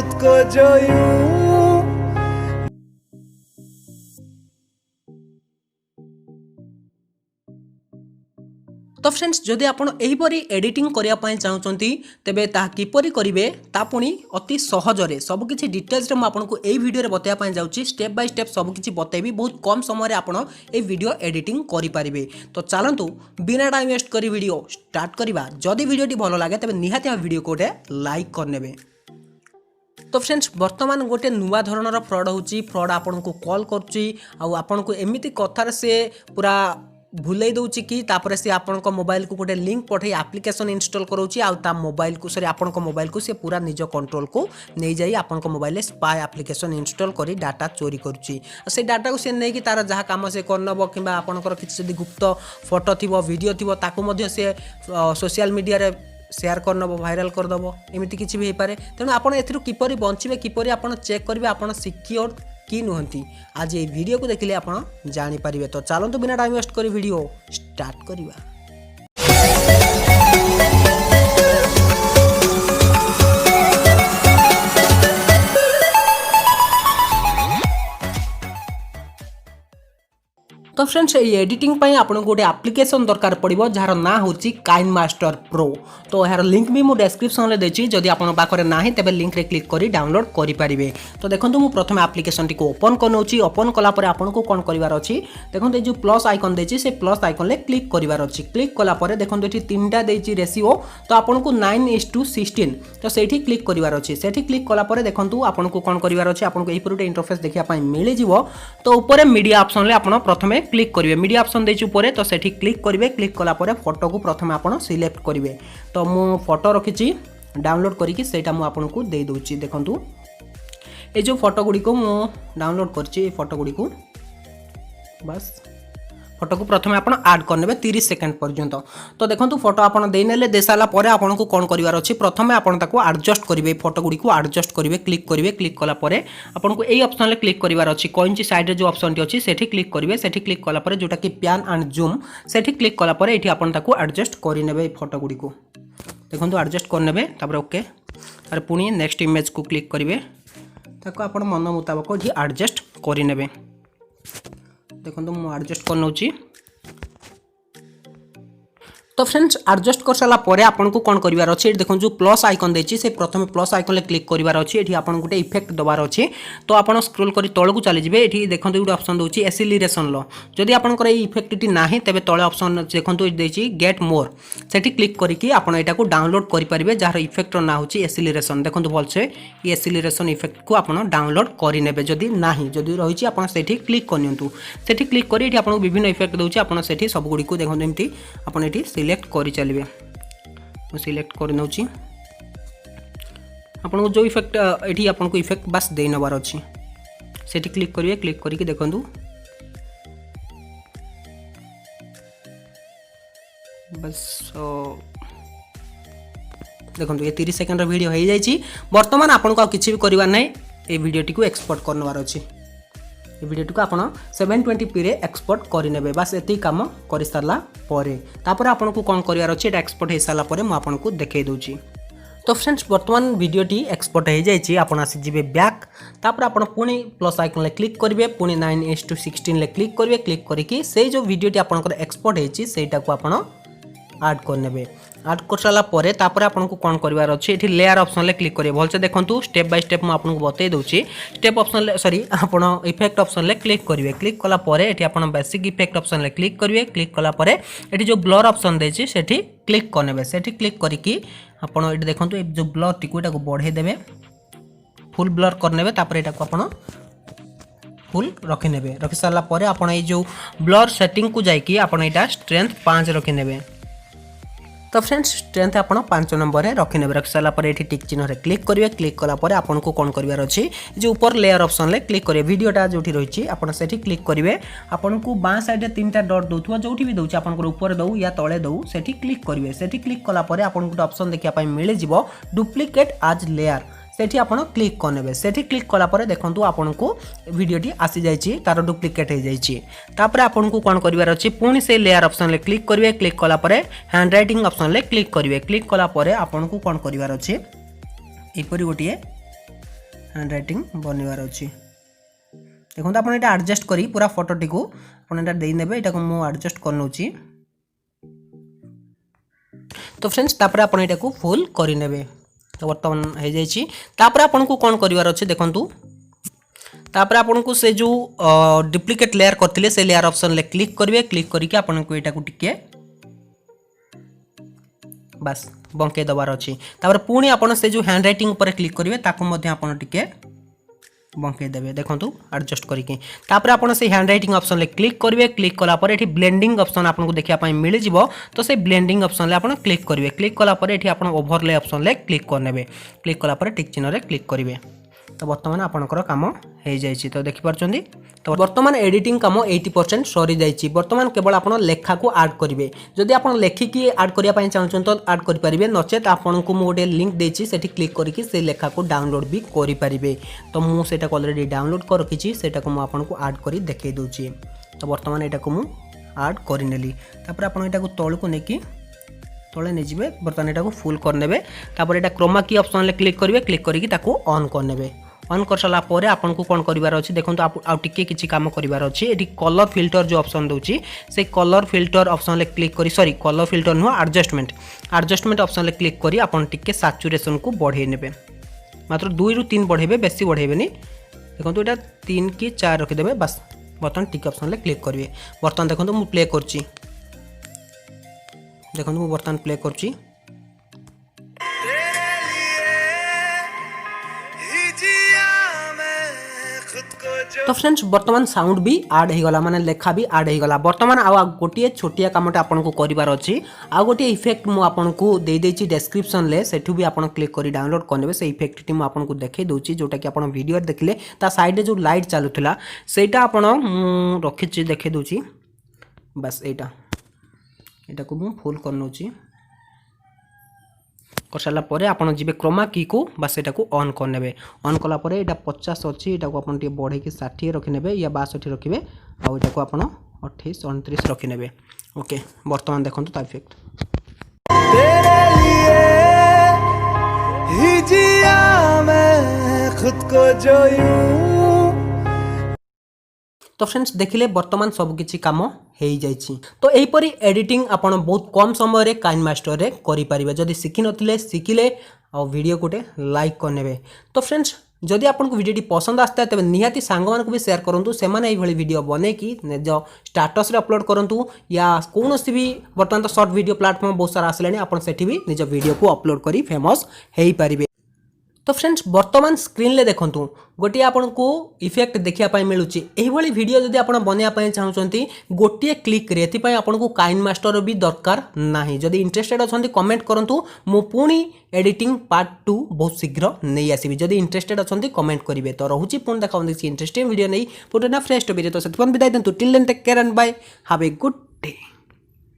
खुद को जो यूं। तो फ्रेंड्स जदि आपण एहीपरी एडिटिंग करिया पय चाहउचंती तेबे ता किपरि करिवे ता पुनी अति सहज रे सब किछि डिटेल्स रे म आपनको एही वीडियो रे बतया पय जाउची स्टेप बाय स्टेप सब किछि बतेबी बहुत कम समय रे आपण ए वीडियो एडिटिंग करि परिबे। तो चलंतु बिना टाइम वेस्ट करी वीडियो स्टार्ट करिबा। जदि वीडियोटी भलो लागे तेबे निहाती वीडियो को लाइक करनेबे। तो फ्रेंड्स वर्तमान गोटे नुआ धरणर फ्रॉड होची फ्रॉड आपनको कॉल करची आ आपनको एमिति कथार से पूरा भूलै दउची कि तापर से आपनको मोबाइल को गोटे लिंक पठै एप्लिकेशन इंस्टॉल करोची आ ता मोबाइल को सॉरी आपनको मोबाइल को से पूरा निज कंट्रोल को नै जाई आपनको मोबाइल ले स्पाई एप्लिकेशन इंस्टॉल करी डाटा चोरी करूची। से डाटा को से नै कि तार जहा काम से करनबो किबा आपनकर किछ जदी गुप्त फोटो थिबो वीडियो थिबो ताको मध्ये से सोशल मीडिया रे शेयर करनबो वायरल करदबो एमिति किछि भी हे पारे। तेनु आपण एथिरु किपरि बंचिबे किपरि आपण चेक करबे आपण सिक्योर कि नुहंती आज ये वीडियो को देखिले आपण जानि परिबे। तो चलंतु बिना टाइम वेस्ट करी वीडियो स्टार्ट करिबा। तो फ्रेंड्स ये एडिटिंग पई आपन गोटे एप्लिकेशन दरकार पड़िबो जार ना होची काइनमास्टर प्रो। तो यार लिंक भी मु डिस्क्रिप्शन रे देची जदि आपन पाखरे नाही तबे लिंक रे क्लिक करी डाउनलोड करि परिबे। तो देखंतु मु प्रथम एप्लिकेशन टी को ओपन करनोची ओपन कला परे आपन को कोन करिवार अछि देखंतु ए जो प्लस आइकन देची से प्लस आइकन ले क्लिक करिवार अछि। क्लिक कला परे देखंतु एठी तीनटा देची रेशियो तो आपन को 9:16 तो सेठी क्लिक करिवार अछि। सेठी क्लिक कला परे देखंतु आपन को कोन करिवार अछि आपन को एही पुरोटे इंटरफेस देखिया पई मिलि जिवो। तो ऊपर मीडिया ऑप्शन ले आपन प्रथमे क्लिक करिवे मीडिया ऑप्शन देछि ऊपर तो सेठी क्लिक करिवे। क्लिक कला परे फोटो को प्रथमे आपण सिलेक्ट करिवे। तो मु फोटो रखिछि डाउनलोड करिकि सेटा मु आपन को दे दोछि। देखंतु ए जो फोटो गुडी को मु डाउनलोड करछि ए फोटो गुडी को बस फोटो को प्रथमे आपण ऐड करनेबे 30 सेकंड पर्यंत। तो देखंतु फोटो आपण दे नेले दे साला परे आपण को कोन करिवार अछि प्रथमे आपण ताको एडजस्ट करिवे फोटो गुडी को एडजस्ट करिवे। क्लिक करिवे क्लिक कला परे आपण को एई ऑप्शन ले क्लिक करिवार अछि कोइनची साइड रे जो ऑप्शन टी अछि सेठी क्लिक करिवे। सेठी क्लिक कला परे जोटा कि pan and zoom Sethi click कला परे एठी आपण ताको एडजस्ट करि नेबे फोटो गुडी को देखंतु एडजस्ट कर नेबे। तापर ओके अरे पुनी नेक्स्ट इमेज को क्लिक करिवे ताको आपण मन मुताबिक एठी एडजस्ट करि नेबे। देखंतु मु एडजस्ट कर नउची। तो फ्रेंड्स एडजस्ट कर साला परे आपन को कोन करिवार अछि देखन जो प्लस आइकन देछि से प्रथमे प्लस आइकन ले क्लिक करिवार अछि। एठी आपन गुटे इफेक्ट दबार अछि तो आपन स्क्रॉल करी तळ को चली जिवे। एठी देखंतु गुटे ऑप्शन दोछि एक्सीलरेशन लो जदि आपन कर ई इफेक्ट टी नाही तबे तळे ऑप्शन देखंतु एठी देछि गेट मोर सेठी क्लिक करिकि आपन एटा को डाउनलोड करि परिबे जार इफेक्ट ना होछि एक्सीलरेशन। देखंतु भलसे ई एक्सीलरेशन इफेक्ट को आपन डाउनलोड करि नेबे जदि नाही जदि रहिछि आपन सेठी क्लिक करनियंतु। सेठी क्लिक करी एठी आपन विभिन्न इफेक्ट दोछि आपन सेठी सब गुडी को देखंतु एमती आपन एठी सिलेक्ट करि चलिबे। मैं सिलेक्ट कर नउची आपन को जो इफेक्ट एठी आपन को इफेक्ट बस दे नबार अछि सेठी क्लिक करिवे। क्लिक करिके देखंतु बस देखंतु ये 30 सेकंड रो वीडियो हो जाई छी। वर्तमान आपन को किछि भी करबा नै ए वीडियो टी को एक्सपोर्ट करनबार अछि। ये वीडियो को आपण 720p रे एक्सपोर्ट करि नेबे बस एती काम करि सारला परे तापर आपण को कोन करिवार अछि एटा एक्सपोर्ट हे साला परे म आपण को देखाइ दोछि। तो फ्रेंड्स वर्तमान वीडियो टी एक्सपोर्ट हो जाई छी आपण आसी जिवे बैक तापर आपण पुनी प्लस आइकन ले क्लिक करिवे पुनी 9:16 ले क्लिक करिवे। क्लिक करिकि से जो वीडियो टी आपण एक्सपोर्ट हे छी सेटा को आपण ऐड कर नेबे। ऐड कर साला परे तापर आपन को कोन करिवार अछि एठी लेयर ऑप्शन ले क्लिक करिवे। भलसे देखंतु स्टेप बाय स्टेप म आपन को बतै दोछि। स्टेप ऑप्शन ले सॉरी आपन इफेक्ट ऑप्शन ले क्लिक करिवे। क्लिक कला परे एठी आपन बेसिक इफेक्ट ऑप्शन ले क्लिक करिवे। क्लिक कला परे एठी जो ब्लर ऑप्शन देछि सेठी क्लिक करनेबे। सेठी क्लिक करिकि आपन एठी देखंतु जो ब्लर टिकुटा को बढ़े देबे फुल ब्लर करनेबे। तापर एटा को आपन फुल रखि नेबे। रखि साला परे आपन ए जो ब्लर सेटिंग को जाई कि आपन एटा स्ट्रेंथ 5 रखि नेबे। तो फ्रेंड्स स्ट्रेंथ आपन 5 नंबर रे रखि नेबे। रखि साला परे एठी टिक चिन्ह रे क्लिक करिवे। क्लिक कला परे आपन को कोन करिवार अछि जे ऊपर लेयर ऑप्शन ले क्लिक करिवे। वीडियोटा जोठी रहिछि आपन सेठी क्लिक करिवे। आपन को बां साइड रे तीनटा डॉट दोथुवा जोठी भी दोछि आपन को ऊपर दउ या तळे दउ सेठी क्लिक करिवे। सेठी क्लिक कला परे आपन को ऑप्शन देखिया पई मिले जिवो डुप्लीकेट एज लेयर सेठी आपण क्लिक करनेबे। सेठी क्लिक कला परे देखंतु आपण को वीडियोटी आसी जाइछि तार डुप्लीकेट हो जाइछि। तापर आपण को कोन करिवार अछि पुणी से लेयर ऑप्शन ले क्लिक करिवे। क्लिक कला परे हैंड राइटिंग ऑप्शन ले क्लिक करिवे। क्लिक कला परे आपण को कोन करिवार अछि एपरि गोटिए हैंड रैटिंग बनवार अच्छी देखो आप एडजस्ट करी पूरा फोटोटी को आपड़ा देने यहाँ को मुझे एडजस्ट कर नौची तो फ्रेंड्स तापर आप को फुल करे तो बर्तमान हो जापर आपन को कौन करार अच्छे देखूँ तापर आपन को से जो डुप्लिकेट लेयर करते से लेयर ऑप्शन ले क्लिक करेंगे क्लिक करके आपन को यहाँ टिके बस बंके दबार अच्छी तापर पुणी आपन से जो हैंड रैटिंग पर क्लिक करेंगे ताकू टिके बंके देवे देखो एडजस्ट करके तापर आपन से हैंड रैटिंग ऑप्शन ले क्लिक करेंगे क्लिक कलापर ये ब्लेंडिंग ऑप्शन आपको देखा मिल जाव तो से ब्लेंडिंग ऑप्शन ले आप क्लिक करेंगे क्लिक कलापर ये आप ओवरले ऑप्शन ले क्लिक करने क्लिक कलापर टिक चिन्ह रे क्लिक करेंगे तो बर्तमान आपनकर काम हो जाइए तो देखिपार्चंती तो बर्तमान एडिटिंग काम 80% सरी जाइए बर्तमान केवल आप लेखा को ऐड करेंगे जदि आप लेखिकी ऐड करने चाहते तो ऐड करेंगे नचेत आपन को मुझे लिंक देती से क्लिक करके से लेखा को डाउनलोड भी करेंगे तो मुझे ऑलरेडी डाउनलोड कर रखी से आपको ऐड कर देखे दूसरी तो बर्तमान यहाँ को मुझे ऐड करनेली आप तौल को लेकिन तले नहीं जाए बर्तमान यहाँ फुल करने यहाँ क्रोमा की ऑप्शन क्लिक करेंगे क्लिक करके ऑन करने ऑन कर सारा पर आपन को कौन करार अच्छे देखो आउ टिके किसी काम करार अच्छे ये कलर फिल्टर जो ऑप्शन दूसरी से कलर फिल्टर ऑप्शन क्लिक करी सॉरी कलर फिल्टर नुह एडजस्टमेंट ऑप्शन क्लिक करी आपन टिके सैचुरेशन को बढ़े ने मात्र 2 ରୁ 3 बढ़ेबे बेसी बढ़ेबेनी देखो यहाँ 3 कि 4 रखिदेवे बस बर्तमान टिक ऑप्शन क्लिक करेंगे बर्तमान देखो मुझे प्ले करची देखो मुझे बर्तमान प्ले करची तो फ्रेंड्स बर्तमान साउंड भी ऐड हो गला माने लेखा भी ऐड हो गला बर्तमान आ गोटे छोटिया कामटा आपन को करिवार अछि आ गोटे इफेक्ट मु आपन को दे देछि डिस्क्रिप्शन ले सेठु भी आपन क्लिक करी डाउनलोड करनेबे से इफेक्ट टी मु आपन को देखै दोछि जोटा कि आपन वीडियो देखले ता साइड रे जो लाइट चालुथिला सेटा आपन रखिछि देखै दोछि बस एटा को मु फुल करनोछि कर सारा पर आपन जी क्रोमा की को बस एटा को ऑन करने ऑन कला पर एटा 50 अच्छी एटा को आपन बढ़े कि 60 रखिने या 62 रखिए आटा को आपन 28 29 रखिने ओके बर्तमान देखो ता इफेक्ट तेरे लिए ही जिया मैं खुद को जो तो फ्रेंड्स देखिले बर्तमान सब किछि काम हो जाइछि तो एहीपरी एडिटिंग आपण बहुत कम समय रे काइन मास्टर रे करि परिबे जदि सिखि नथिले सिखिले आ वीडियो कोटे लाइक करनेबे तो फ्रेंड्स जदि आपन को वीडियो पसंद आस्ता तबे निहाती सांग मान को भी शेयर करंतु से माने एही भली वीडियो बने कि जो स्टेटस रे अपलोड करंतु या कोनोसी भी बर्तमान तो शॉर्ट वीडियो प्लेटफॉर्म बहुत सारा आसलेनी आपन सेठी भी निज वीडियो को अपलोड करी फेमस हेई परिबे तो फ्रेंड्स बर्तमान स्क्रीन ले देखंतु गोटे आपन को इफेक्ट देखिया पाई मिलुची एही भली वीडियो जदि आपन बनिया पाई चाहउचंती गोटे क्लिक रे एथि पाई आपन को काइन मास्टर भी दरकार नाही जदि इंटरेस्टेड अछंती कमेंट करंतु मु पुनी एडिटिंग पार्ट 2 बहुत शीघ्र नै आसीबी जदि इंटरेस्टेड अछंती कमेंट करिवे तो रहूची पुन देखाउन दिस इंटरेस्टिंग वीडियो नै पुटना फ्रेश टॉपिक तो सेतपन विदाय दंतु till then take care and bye have a good day.